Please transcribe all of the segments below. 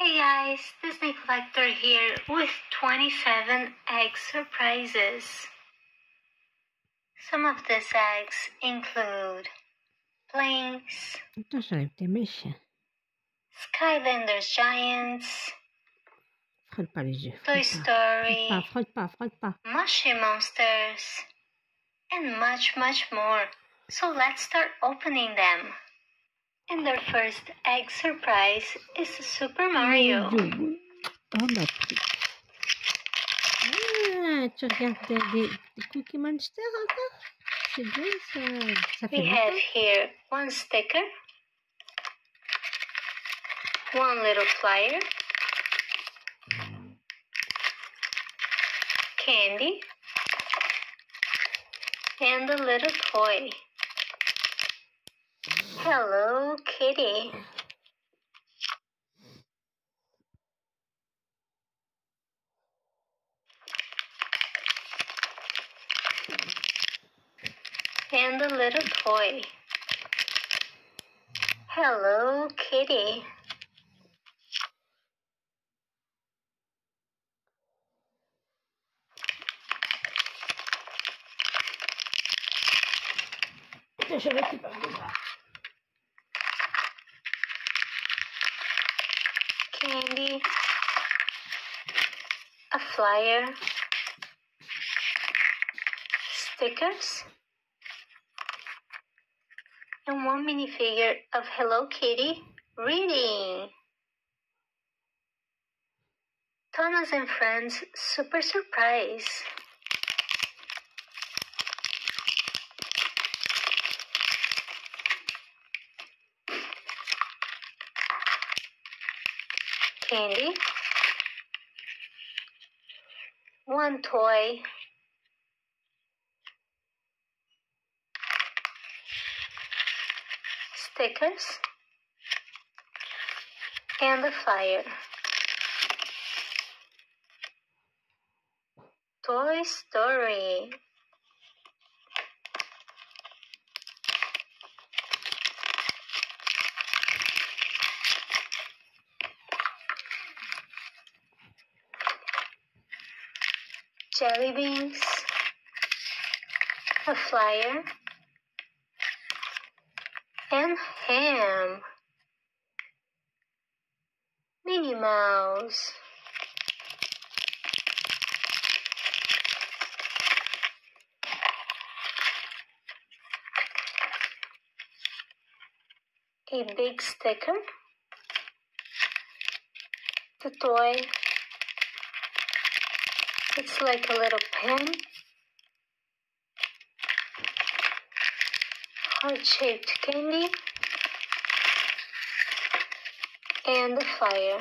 Hey guys, Disney Collector here with 27 egg surprises. Some of these eggs include Blinks, To że ty myśl? Skylanders Giants, Wchodź pa, Lizy. Toy Story, Wchodź pa. Mushy Monsters, and much more. So let's start opening them. And our first egg surprise is Super Mario. Dobra. Co jak the Cookie Monster, okay? We have here one sticker, one little flyer, candy, and a little toy. Hello Kitty. And a little toy. Hello Kitty. Candy, a flyer, stickers, and one minifigure of Hello Kitty reading. Thomas and Friends Super Surprise. Candy, one toy, stickers, and a flyer. Toy Story. Jelly beans, a flyer, and ham. Minnie Mouse. A big sticker, the toy, it's like a little pen, heart-shaped candy, and the fire.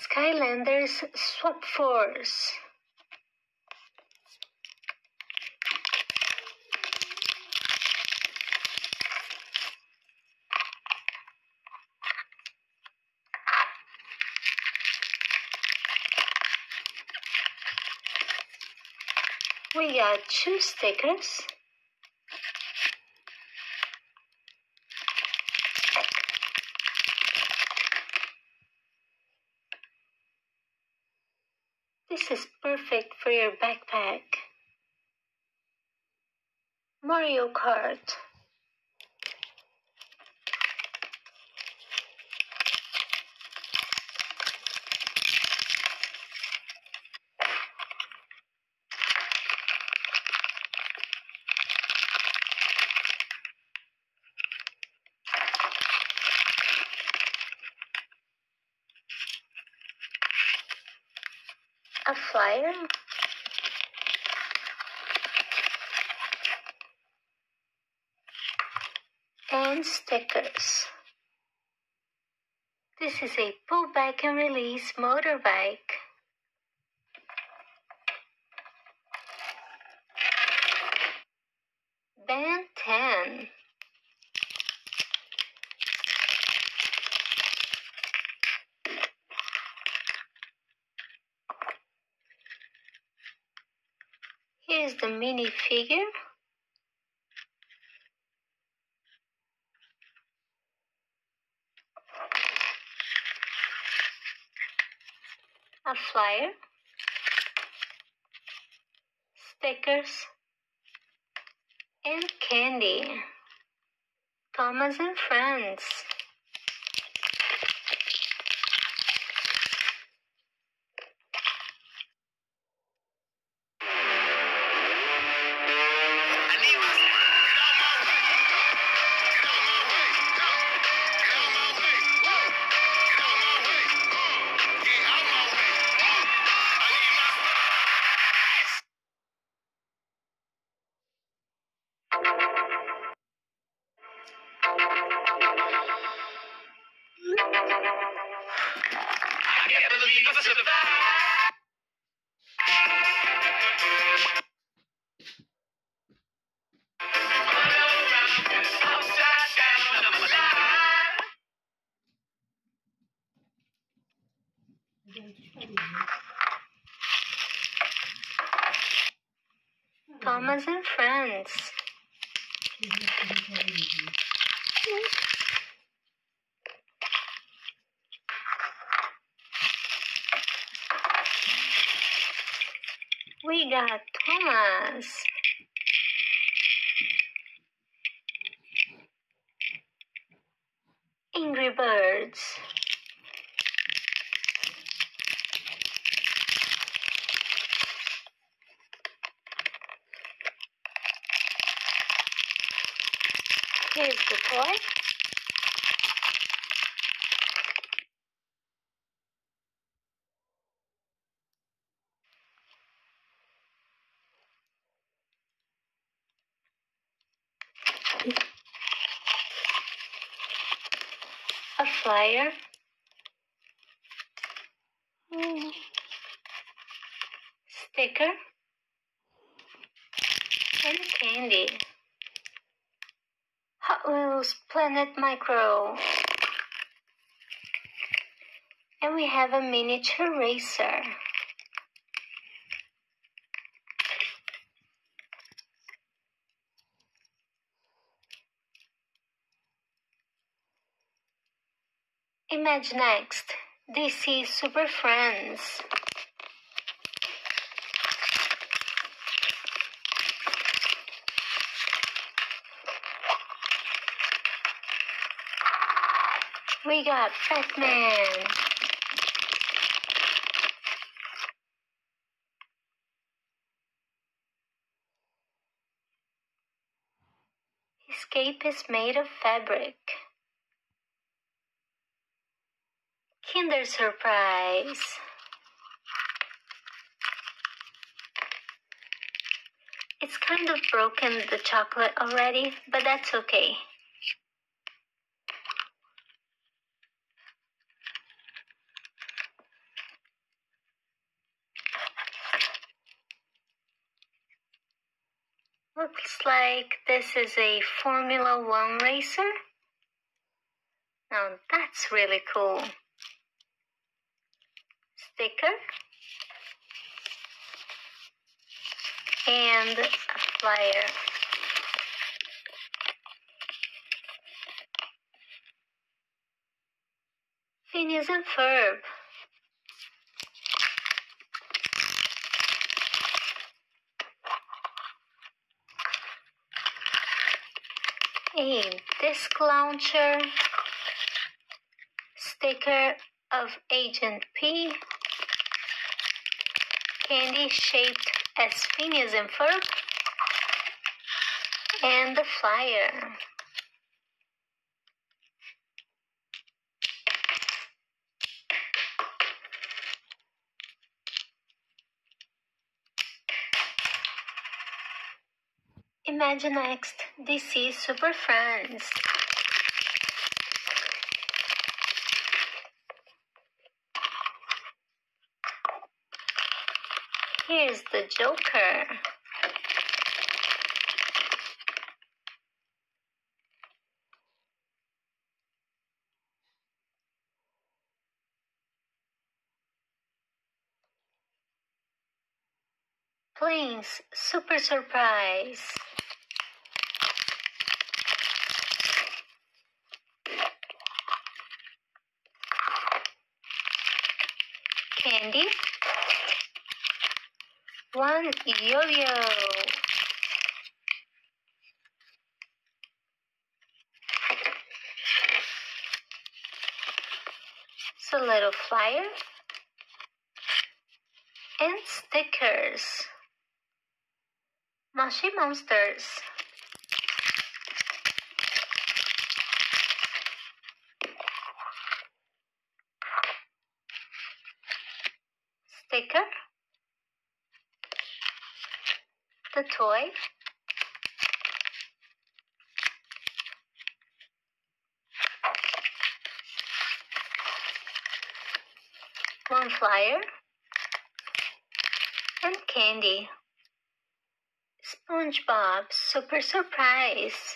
Skylanders Swap Force. We got 2 stickers, this is perfect for your backpack. Mario Kart. A flyer, and stickers. This is a pull back and release motorbike. Ben 10. Here's the minifigure. a flyer, stickers, and candy. Thomas and Friends. Thomas and Friends. We got Thomas. AngryBirds. Here's the toy. A flyer. Sticker. And candy. Hot Wheels Planet Micro. And we have a miniature racer. Imaginext, DC Super Friends. We got Batman. His cape is made of fabric. Kinder Surprise. It's kind of broken the chocolate already, but that's okay. Looks like this is a Formula One racer. Now that's really cool. Sticker. And a flyer. Phineas and Ferb. A disc launcher. Sticker of Agent P. Candy shaped as Phineas and Ferb. And the flyer. Imaginext, DC Super Friends. Here's the Joker. Planes Super Surprise. candy, 1 yo-yo, a little flyer, and stickers. Mushy Monsters. Sticker. The toy. One flyer. And candy. SpongeBob Super Surprise.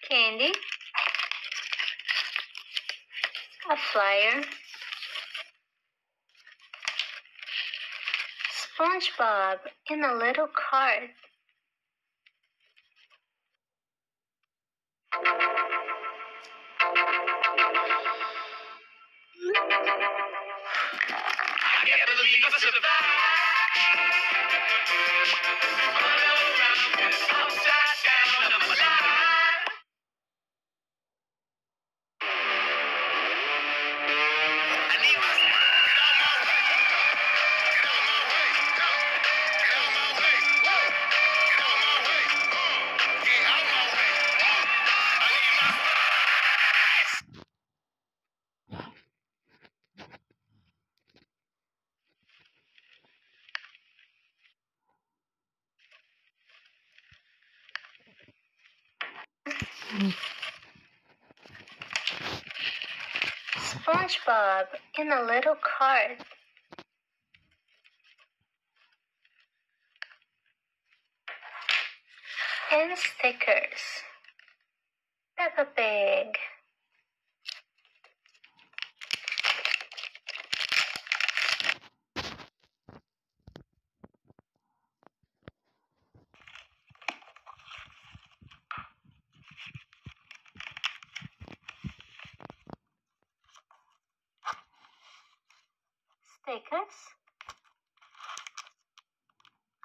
Candy. A flyer. SpongeBob in a little cart. I can't believe I survived. All around is upside down. I'm alive. I need my get on my way. Get on my way. Get on my way. Get on my way. Get out my way. I need my SpongeBob in a little cart. And stickers. Peppa Pig. Stickers.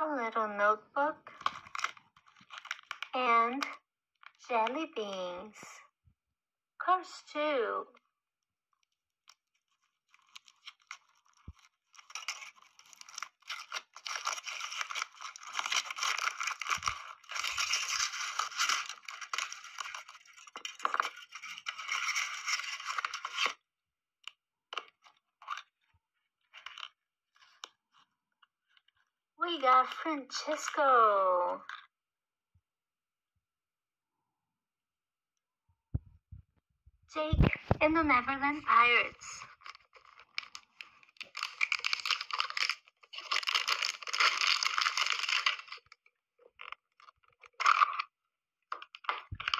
A little notebook. And jelly beans. Cars too. We got Francesco. Jake and the Neverland Pirates.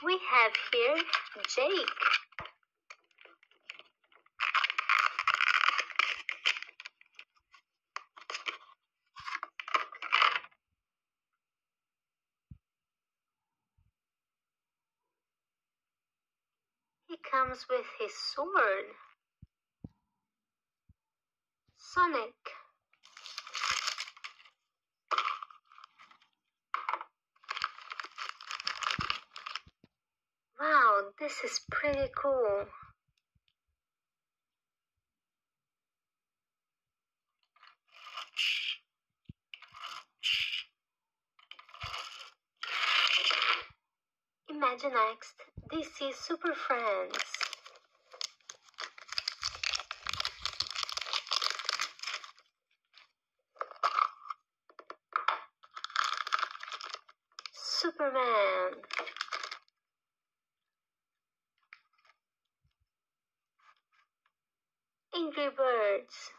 We have here Jake. He comes with his sword. Sonic. Wow, this is pretty cool. Imagine next, DC Super Friends. Superman. AngryBirds.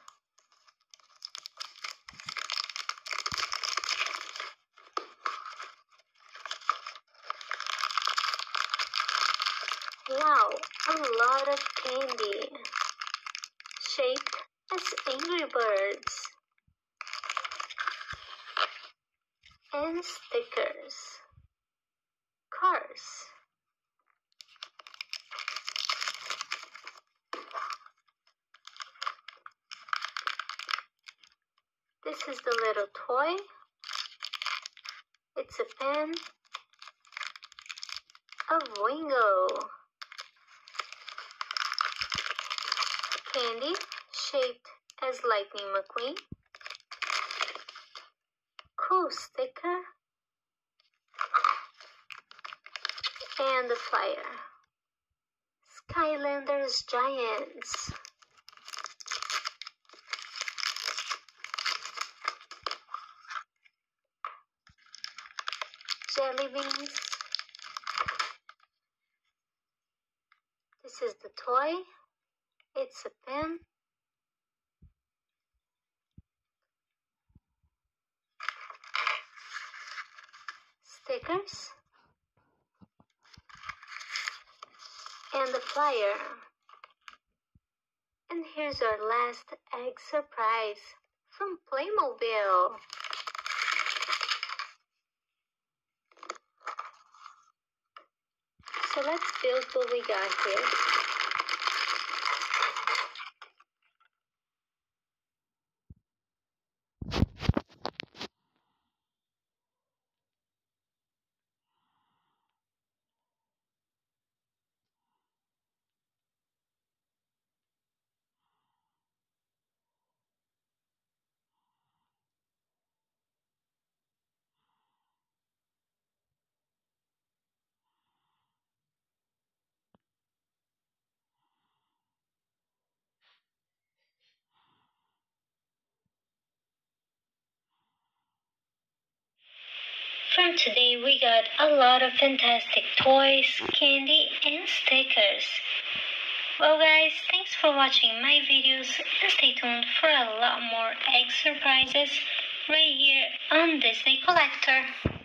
Wow, a lot of candy. Shaped as AngryBirds. And and stickers. Cars. This is the little toy. It's a pen. A Wingo. Candy shaped as Lightning McQueen. Cool sticker. And the flyer. Skylanders Giants. Jelly beans. This is the toy. It's a pen. Stickers. And the flyer. And here's our last egg surprise from Playmobil. So let's build what we got here. From today, we got a lot of fantastic toys, candy, and stickers. Well guys, thanks for watching my videos and stay tuned for a lot more egg surprises right here on Disney Collector.